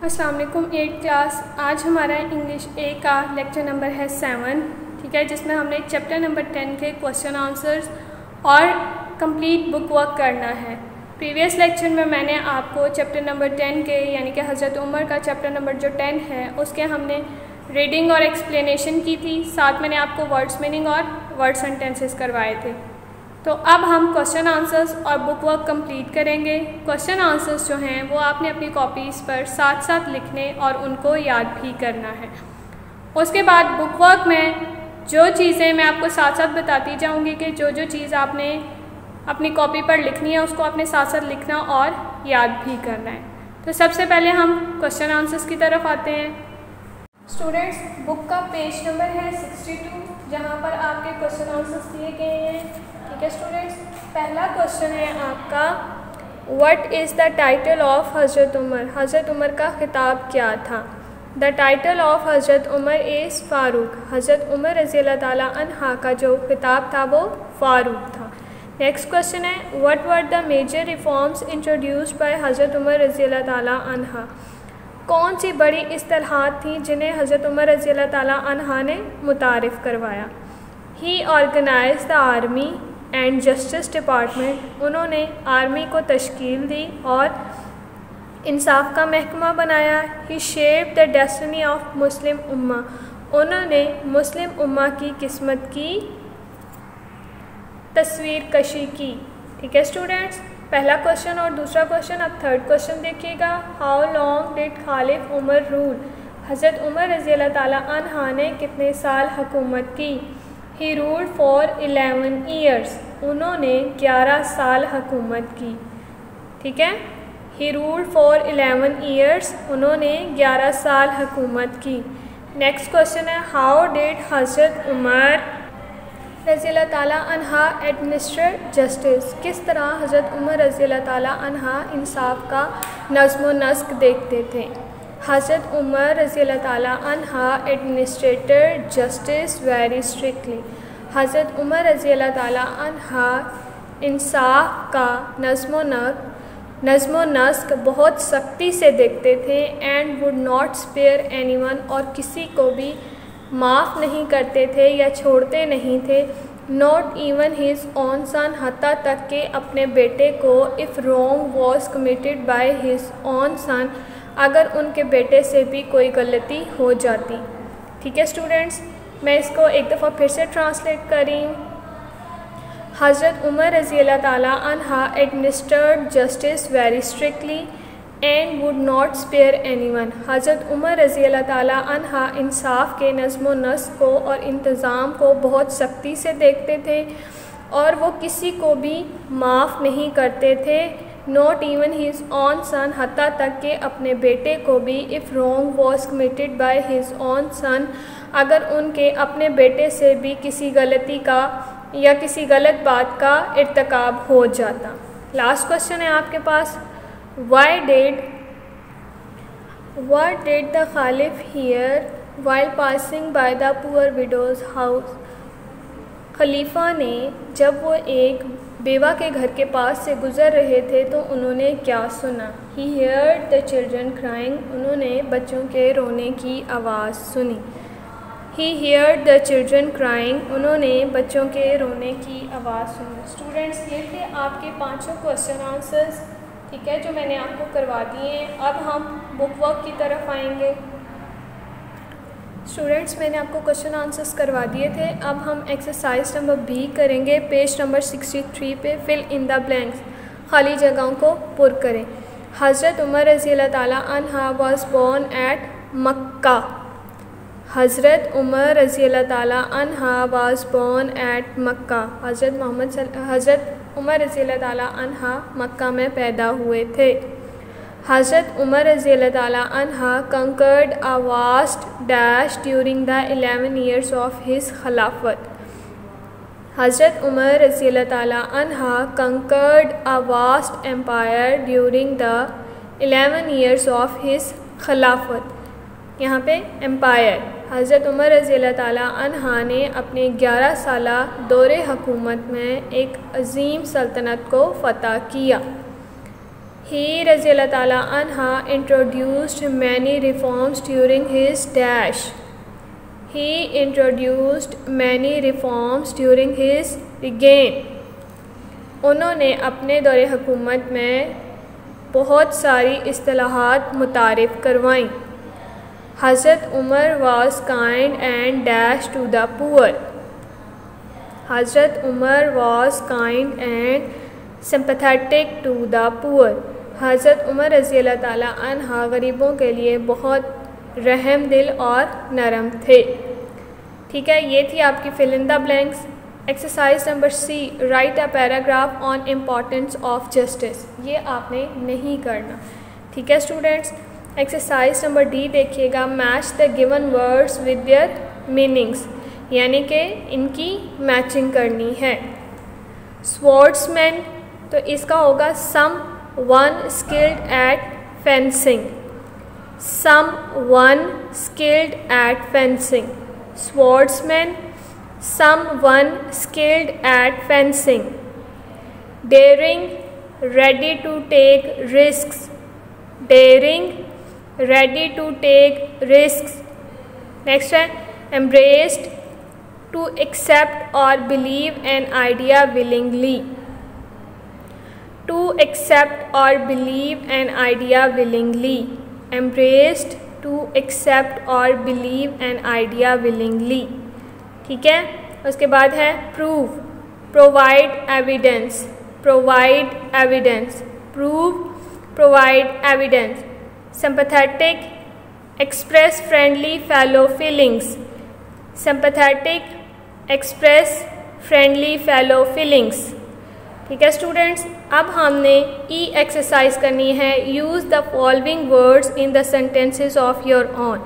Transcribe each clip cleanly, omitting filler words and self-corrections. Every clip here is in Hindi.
अस्सलाम वालेकुम 8th क्लास। आज हमारा इंग्लिश ए का लेक्चर नंबर है 7, ठीक है, जिसमें हमने चैप्टर नंबर 10 के क्वेश्चन आंसर्स और कंप्लीट बुक वर्क करना है। प्रीवियस लेक्चर में मैंने आपको चैप्टर नंबर 10 के यानी कि हज़रत उमर का चैप्टर नंबर जो 10 है उसके हमने रीडिंग और एक्सप्लेनेशन की थी, साथ मैंने आपको वर्ड्स मीनिंग और वर्ड सेंटेंसेस करवाए थे। तो अब हम क्वेश्चन आंसर्स और बुक वर्क कंप्लीट करेंगे। क्वेश्चन आंसर्स जो हैं वो आपने अपनी कॉपीज़ पर साथ साथ लिखने और उनको याद भी करना है। उसके बाद बुक वर्क में जो चीज़ें मैं आपको साथ साथ बताती जाऊंगी कि जो जो चीज़ आपने अपनी कॉपी पर लिखनी है उसको आपने साथ साथ लिखना और याद भी करना है। तो सबसे पहले हम क्वेश्चन आंसर्स की तरफ आते हैं। स्टूडेंट्स, बुक का पेज नंबर है 62, जहाँ पर आपके क्वेश्चन आंसर्स दिए गए हैं। ठीक है स्टूडेंट्स, पहला क्वेश्चन है आपका, what is the title of हज़रत उमर? हज़रत उमर का खिताब क्या था? द टाइटल ऑफ हज़रत उमर इज़ फ़ारूक। हज़रत उमर रज़ी अल्लाह ताला अन्हा का जो खिताब था वो फ़ारूक था। नेक्स्ट क्वेश्चन है, what were the major reforms introduced by Hazrat Umar रज़ी अल्लाह ताला अन्हा? कौन सी बड़ी इस्तिलाहात थी जिन्हें हज़रत उमर रज़ी अल्लाह ताला अन्हा ने मुतारिफ़ करवाया? He organize the army and justice department. उन्होंने आर्मी को तश्कील दी और इंसाफ का महकमा बनाया। He shaped the destiny of Muslim उम्मा। उन्होंने मुस्लिम उम्मा की किस्मत की तस्वीर कशी की। ठीक है स्टूडेंट्स, पहला क्वेश्चन और दूसरा क्वेश्चन। अब थर्ड क्वेश्चन देखिएगा, how long did caliph Umar rule? हज़रत उमर रज़ी अल्लाह ताला अन्हा ने कितने साल हुकूमत की? He ruled for 11 years. उन्होंने 11 साल हुकूमत की। ठीक है, ही रूल्ड फॉर 11 ईयर्स। उन्होंने 11 साल हुकूमत की। नेक्स्ट क्वेश्चन है, हाउ डिड हज़रत उमर रज़ी अल्लाह ताला अन्हा एडमिनिस्टर जस्टिस? किस तरह हज़रत उमर रज़ी अल्लाह ताला अन्हा इंसाफ का नज़्म व नस्क देखते थे? हज़रत उमर रज़ी अल्लाह ताला अन्हा एडमिनिस्ट्रेटर जस्टिस वेरी स्ट्रिक्टली। हज़रत उमर रज़ी अल्लाह ताला अन्हा इंसाफ का नज़्म व नस्क बहुत सख्ती से देखते थे। And would not spare anyone, और किसी को भी माफ़ नहीं करते थे या छोड़ते नहीं थे। Not even his own son, हत्ता तक के अपने बेटे को, if wrong was committed by his own son, अगर उनके बेटे से भी कोई गलती हो जाती। ठीक है स्टूडेंट्स, मैं इसको एक दफ़ा फिर से ट्रांसलेट कर रही हूँ। हज़रत उमर रज़ी अल्लाह ताला अन्हा administered justice very strictly and would not spare anyone. Hazrat Umar रज़ी अल्लाह ताला अन्हा इंसाफ के नज़्म व नस्क को और इंतज़ाम को बहुत सख्ती से देखते थे और वो किसी को भी माफ़ नहीं करते थे। Not even his own son, हत्ता तक के अपने बेटे को भी, if wrong was committed by his own son, अगर उनके अपने बेटे से भी किसी गलती का या किसी गलत बात का इर्तिकाब हो जाता। लास्ट क्वेश्चन है आपके पास, what did the Khalif hear while passing by the poor widow's house? खलीफा ने जब वो एक बेवा के घर के पास से गुज़र रहे थे तो उन्होंने क्या सुना? He heard the children crying. उन्होंने बच्चों के रोने की आवाज़ सुनी। He heard the children crying. उन्होंने बच्चों के रोने की आवाज़ सुनी। स्टूडेंट्स, ये थे आपके पाँचों क्वेश्चन आंसर्स, ठीक है, जो मैंने आपको करवा दिए हैं। अब हम बुक वर्क की तरफ आएंगे। स्टूडेंट्स, मैंने आपको क्वेश्चन आंसर्स करवा दिए थे। अब हम एक्सरसाइज नंबर बी करेंगे, पेज नंबर 63 पे। फिल इन द ब्लैंक्स, खाली जगहों को पुर करें। हज़रत उमर रज़ी अल्लाह ताला अन्हा वाज बोर्न एट मक्का। हज़रत उमर रज़ी अल्लाह ताला अन्हा वाज बोर्न एट मक्का। हज़रत उमर रज़ी अल्लाह ताला अन्हा मक्का में पैदा हुए थे। हज़रत उमर रज़ी अल्लाह ताला अन्हा conquered a vast dash during the 11 years of his खिलाफत। हज़रत उमर रज़ी अल्लाह ताला अन्हा conquered a vast empire during the 11 years of his खिलाफत। यहाँ पे एम्पायर, हज़रत उमर रज़ी अल्लाह ताला अन्हा ने अपने 11 साला दौरे हुकूमत में एक अजीम सल्तनत को फ़तह किया। He रज़ियल्लाहु ताला अन्हा introduced many reforms during his dash. He introduced many reforms during his reign. उन्होंने अपने दौरे हुकूमत में बहुत सारी इस्तिलाहात मुतारिफ़ करवाईं. हज़रत Umar was kind and dash to the poor. हज़रत Umar was kind and sympathetic to the poor. हज़रत उमर रज़ियल्लाहु ताला अन्हा गरीबों के लिए बहुत रहम दिल और नरम थे. ठीक है, ये थी आपकी fill in the blanks. Exercise number C, write a paragraph on importance of justice. ये आपने नहीं करना. ठीक है स्टूडेंट्स. एक्सरसाइज नंबर डी देखिएगा. Match the given words with their meanings, यानी कि इनकी मैचिंग करनी है. स्वॉर्ड्समैन, तो इसका होगा someone skilled at fencing. someone skilled at fencing. Swordsman, someone skilled at fencing. Daring, ready to take risks. Daring, ready to take risks. Next है embraced, to accept or believe an idea willingly. To accept or believe an idea willingly. Embraced, to accept or believe an idea willingly. ठीक है. उसके बाद है prove, provide evidence. Provide evidence. Prove, provide evidence. Sympathetic, express friendly fellow feelings. Sympathetic, express friendly fellow feelings. ठीक है स्टूडेंट्स. अब हमने ई एक्सरसाइज करनी है. Use the following words in the sentences of your own.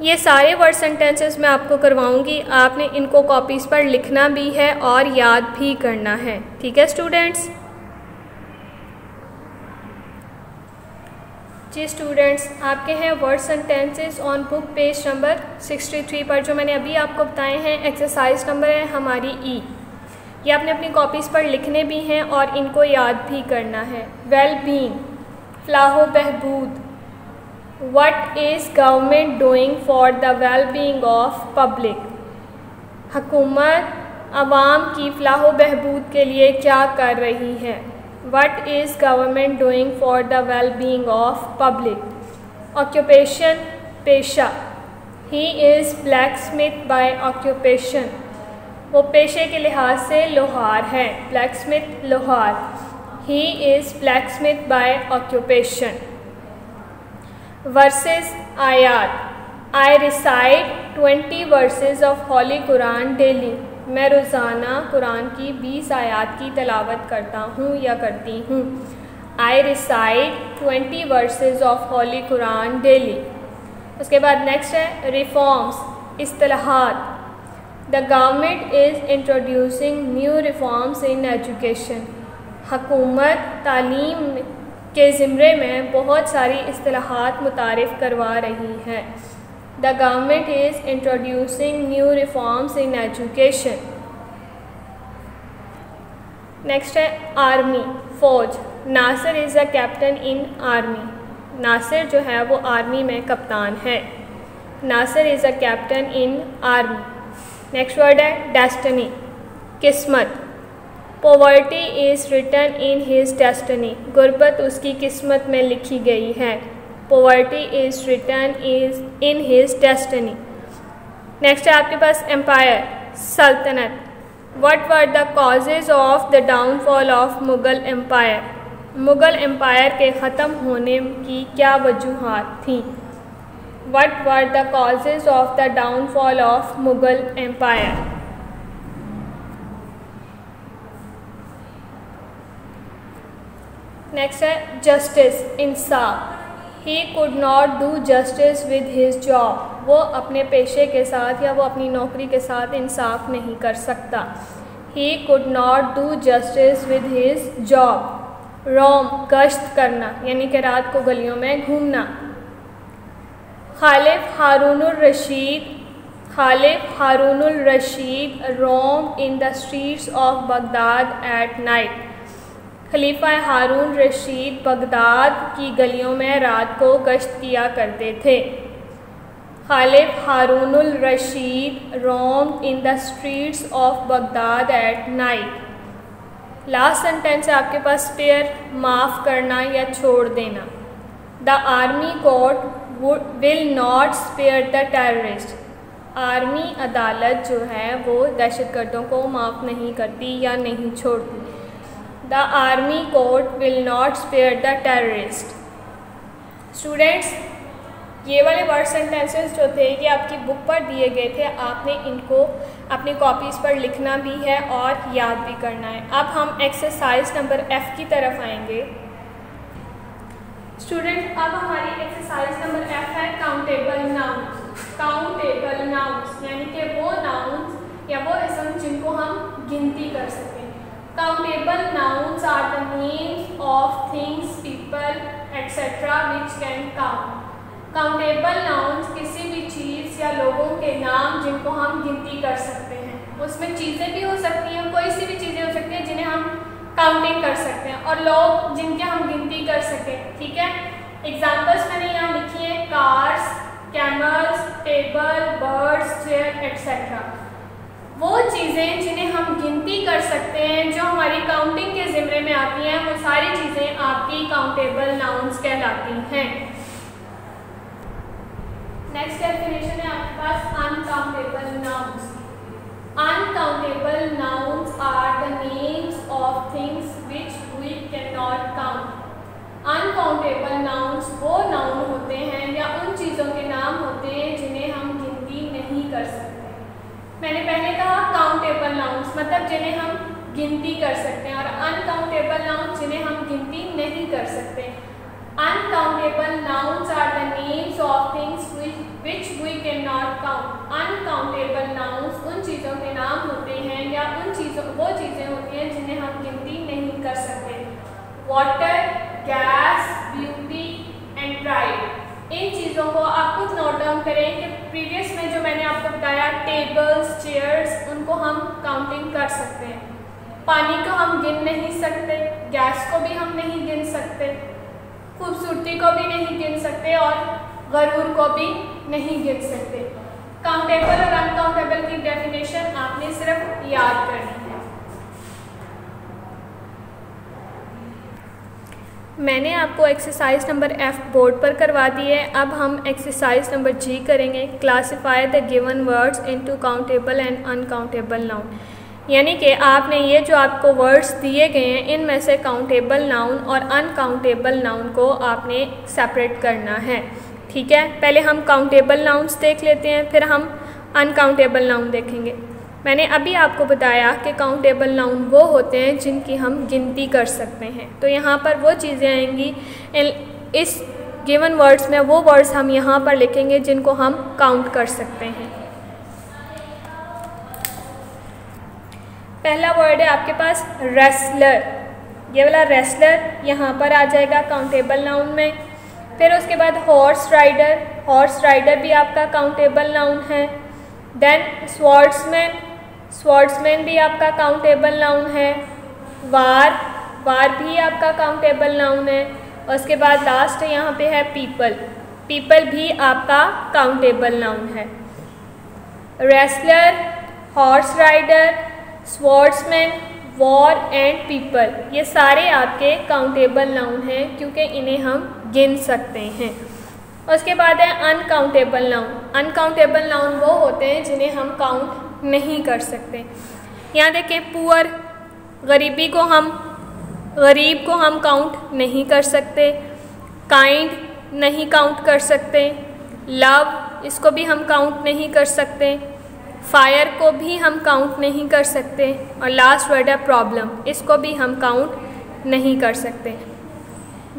ये सारे वर्ड सेंटेंसेस मैं आपको करवाऊंगी. आपने इनको कॉपीज़ पर लिखना भी है और याद भी करना है. ठीक है स्टूडेंट्स. जी स्टूडेंट्स, आपके हैं word sentences on book page number 63 पर, जो मैंने अभी आपको बताए हैं. एक्सरसाइज नंबर है हमारी ई. ये आपने अपनी कॉपीज़ पर लिखने भी हैं और इनको याद भी करना है. वेल बीइंग, फलाह बहबूद. What is government doing for the well being of public. हुकूमत आवाम की फलाह बहबूद के लिए क्या कर रही है. What is government doing for the well being of public. Occupation, पेशा. He is blacksmith by occupation. वो पेशे के लिहाज से लोहार है. ब्लैक स्मिथ, लोहार. He is blacksmith by occupation. Verses, आयात. I recite 20 verses of holy Quran daily. मैं रोज़ाना कुरान की 20 आयात की तलावत करता हूँ या करती हूँ. I recite 20 verses of holy Quran daily. उसके बाद नेक्स्ट है रिफॉर्म्स, इस्तिलाहात. The government is introducing new reforms in education. हुकूमत तालीम के ज़िम्रे में बहुत सारी इस्तिलाहात मुतारिफ़ करवा रही है. The government is introducing new reforms in education. Next है आर्मी, फ़ौज. Nasir is a captain in army. Nasir जो है वो आर्मी में कप्तान है. Nasir is a captain in army. Next word है डेस्टिनी, किस्मत. Poverty is written in his destiny. गुर्बत उसकी किस्मत में लिखी गई है. Poverty is written in his destiny. Next है आपके पास एम्पायर, सल्तनत. What were the causes of the downfall of Mughal empire. Mughal empire के ख़त्म होने की क्या वजूहात थीं. What were the causes of the downfall of Mughal Empire? Next है justice, Insaf. He could not do justice with his job. वो अपने पेशे के साथ या वो अपनी नौकरी के साथ इंसाफ नहीं कर सकता. He could not do justice with his job. रोम, गश्त करना, यानी कि रात को गलियों में घूमना. Caliph Harunur Rashid. Caliph Harunur Rashid roamed in the streets of Baghdad at night. खलीफा हारून रशीद बगदाद की गलियों में रात को गश्त किया करते थे। खलीफा Harunul Rashid roamed in the streets of Baghdad at night। Last sentence है आपके पास स्पेयर, माफ़ करना या छोड़ देना। The army court will not spare the terrorist. Army अदालत जो है वो दहशतगर्दों को माफ़ नहीं करती या नहीं छोड़ती। The army court will not spare the terrorist. Students, ये वाले वर्ड सेंटेंसेस जो थे ये आपकी बुक पर दिए गए थे, आपने इनको अपनी कॉपीज़ पर लिखना भी है और याद भी करना है। अब हम एक्सरसाइज नंबर F की तरफ आएंगे। स्टूडेंट, अब हमारी एक्सरसाइज नंबर F है काउंटेबल नाउन्स। काउंटेबल नाउन्स यानी कि वो नाउन्स या वो इसम जिनको हम गिनती कर सकें। Countable nouns are the names of things, people etcetera which can count. Countable nouns किसी भी चीज़ या लोगों के नाम जिनको हम गिनती कर सकते हैं। उसमें चीज़ें भी हो सकती हैं, कोई सी भी चीज़ें हो सकती हैं जिन्हें हम काउंटिंग कर सकते हैं, और लोग जिनके हम गिनती कर सकें। ठीक है, एग्जाम्पल्स मैंने यहाँ लिखी है, cars, camels, table, birds, chair etcetera. वो चीज़ें जिन्हें हम गिनती कर सकते हैं, जो हमारी काउंटिंग के ज़िम्मे में आती हैं, वो सारी चीज़ें आपकी काउंटेबल नाउन्स कहलाती हैं। नेक्स्ट डेफिनेशन है आपके पास uncountable nouns. Uncountable nouns are the names of things which we can not count. Uncountable nouns वो नाउन होते हैं या उन चीज़ों के नाम होते हैं जिन्हें हम गिनती नहीं कर सकते। मैंने पहले कहा काउंटेबल नाउन्स मतलब जिन्हें हम गिनती कर सकते हैं, और अनकाउंटेबल नाउन्स जिन्हें हम गिनती नहीं कर सकते। Uncountable nouns are the names of things which we cannot count। Uncountable nouns उन चीज़ों के नाम होते हैं या वो चीज़ें होती हैं जिन्हें हम गिनती नहीं कर सकते। Water, gas, beauty and pride। इन चीज़ों को आप खुद नोट डाउन करें कि प्रीवियस में जो मैंने आपको बताया, टेबल्स, चेयर्स, उनको हम काउंटिंग कर सकते हैं। पानी को हम गिन नहीं सकते, गैस को भी हम नहीं गिन सकते, खूबसूरती को भी नहीं गिन सकते और गरूर को भी नहीं गिन सकते। काउंटेबल और अनकाउंटेबल की डेफिनेशन आपने सिर्फ याद करनी है। मैंने आपको एक्सरसाइज नंबर F बोर्ड पर करवा दी है। अब हम एक्सरसाइज नंबर G करेंगे। Classify the given words into countable and uncountable noun. यानी कि आपने ये जो आपको वर्ड्स दिए गए हैं इनमें से काउंटेबल नाउन और अनकाउंटेबल नाउन को आपने सेपरेट करना है। ठीक है, पहले हम काउंटेबल नाउन्स देख लेते हैं, फिर हम अनकाउंटेबल नाउन देखेंगे। मैंने अभी आपको बताया कि काउंटेबल नाउन वो होते हैं जिनकी हम गिनती कर सकते हैं। तो यहाँ पर वो चीज़ें आएंगी, इस गिवन वर्ड्स में वो वर्ड्स हम यहाँ पर लिखेंगे जिनको हम काउंट कर सकते हैं। पहला वर्ड है आपके पास रेसलर। ये वाला रेसलर यहाँ पर आ जाएगा काउंटेबल नाउन में। फिर उसके बाद हॉर्स राइडर, हॉर्स राइडर भी आपका काउंटेबल नाउन है। देन स्वॉर्ड्समैन, स्वॉर्ड्समैन भी आपका काउंटेबल नाउन है। वार, वार भी आपका काउंटेबल नाउन है। और उसके बाद लास्ट यहाँ पे है पीपल, पीपल भी आपका काउंटेबल नाउन है। Wrestler, horse rider, swordsman, war and people, ये सारे आपके काउंटेबल नाउन हैं क्योंकि इन्हें हम गिन सकते हैं। उसके बाद है अनकाउंटेबल नाउन। अनकाउंटेबल नाउन वो होते हैं जिन्हें हम काउंट नहीं कर सकते। यहाँ देखें, पुअर, गरीब को हम काउंट नहीं कर सकते। काइंड नहीं काउंट कर सकते। लव, इसको भी हम काउंट नहीं कर सकते। फायर को भी हम काउंट नहीं कर सकते। और लास्ट वर्ड है प्रॉब्लम, इसको भी हम काउंट नहीं कर सकते।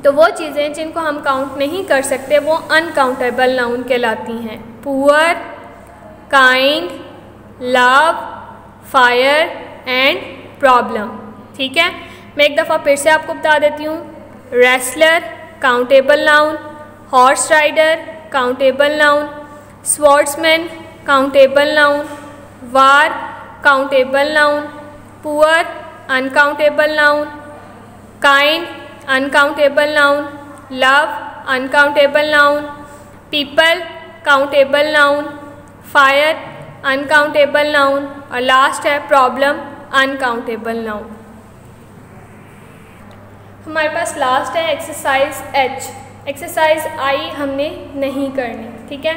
तो वो चीज़ें जिनको हम काउंट नहीं कर सकते वो अनकाउंटेबल नाउन कहलाती हैं। Poor, kind, love, fire and problem. ठीक है, मैं एक दफ़ा फिर से आपको बता देती हूँ। Wrestler countable noun, horse rider countable noun, swordsman countable noun, war countable noun, poor uncountable noun, kind uncountable noun, love uncountable noun, people countable noun, fire uncountable noun और लास्ट है प्रॉब्लम अनकाउंटेबल नाउन। हमारे पास लास्ट है एक्सरसाइज एच। एक्सरसाइज आई हमने नहीं करनी, ठीक है।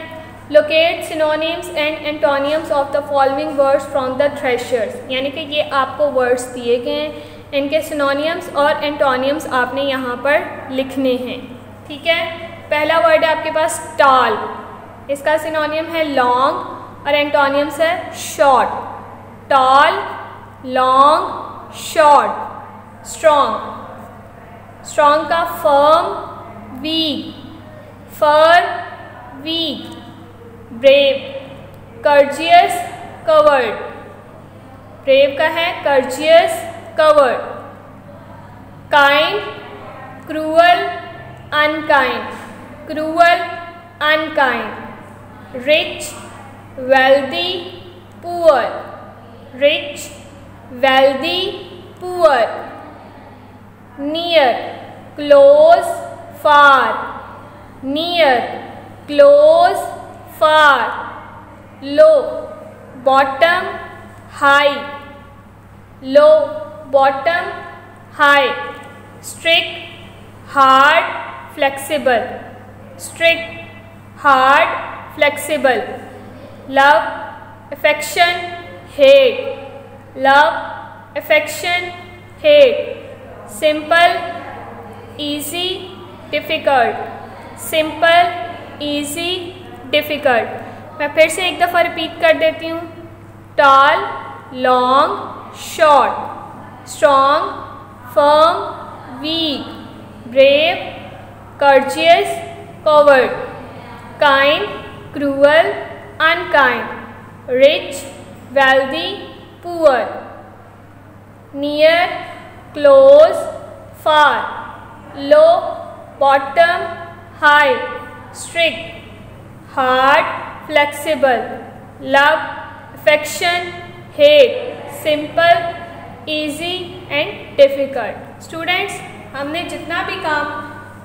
Locate synonyms and antonyms of the following words from the thesaurus, यानी कि ये आपको वर्ड्स दिए गए हैं, इनके सिनोनियम्स और एंटोनियम्स आपने यहाँ पर लिखने हैं, ठीक है। पहला वर्ड है आपके पास टॉल, इसका सिनोनियम है लॉन्ग और एंटोनियम्स है short. Tall, long, short. Strong, strong का firm, weak, firm, weak. Brave, courageous, coward, brave का है courageous, coward. Kind, cruel, unkind, cruel, unkind. Rich, wealthy, poor, rich, wealthy, poor. Near, close, far, near, close, far. Low, bottom, high, low, bottom, high. Strict, hard, flexible, strict, hard, flexible. Love, affection, hate, love, affection, hate. Simple, easy, difficult, simple, easy, difficult. मैं फिर से एक दफ़ा रिपीट कर देती हूँ। Tall, long, short. Strong, firm, weak. Brave, courageous, coward. Kind, cruel, unkind. Rich, wealthy, poor. Near, close, far. Low, bottom, high. Strict, hard, flexible. Love, affection, hate. Simple, easy and difficult. Students, हमने जितना भी काम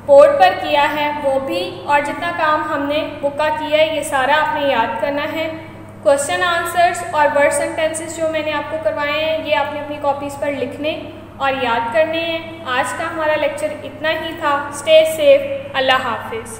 बोर्ड पर किया है वो भी और जितना काम हमने बुक का किया है ये सारा आपने याद करना है। क्वेश्चन आंसर्स और वर्ड सेंटेंसेस जो मैंने आपको करवाए हैं ये आपने अपनी कॉपीज़ पर लिखने और याद करने हैं। आज का हमारा लेक्चर इतना ही था। Stay safe. अल्लाह हाफिज़।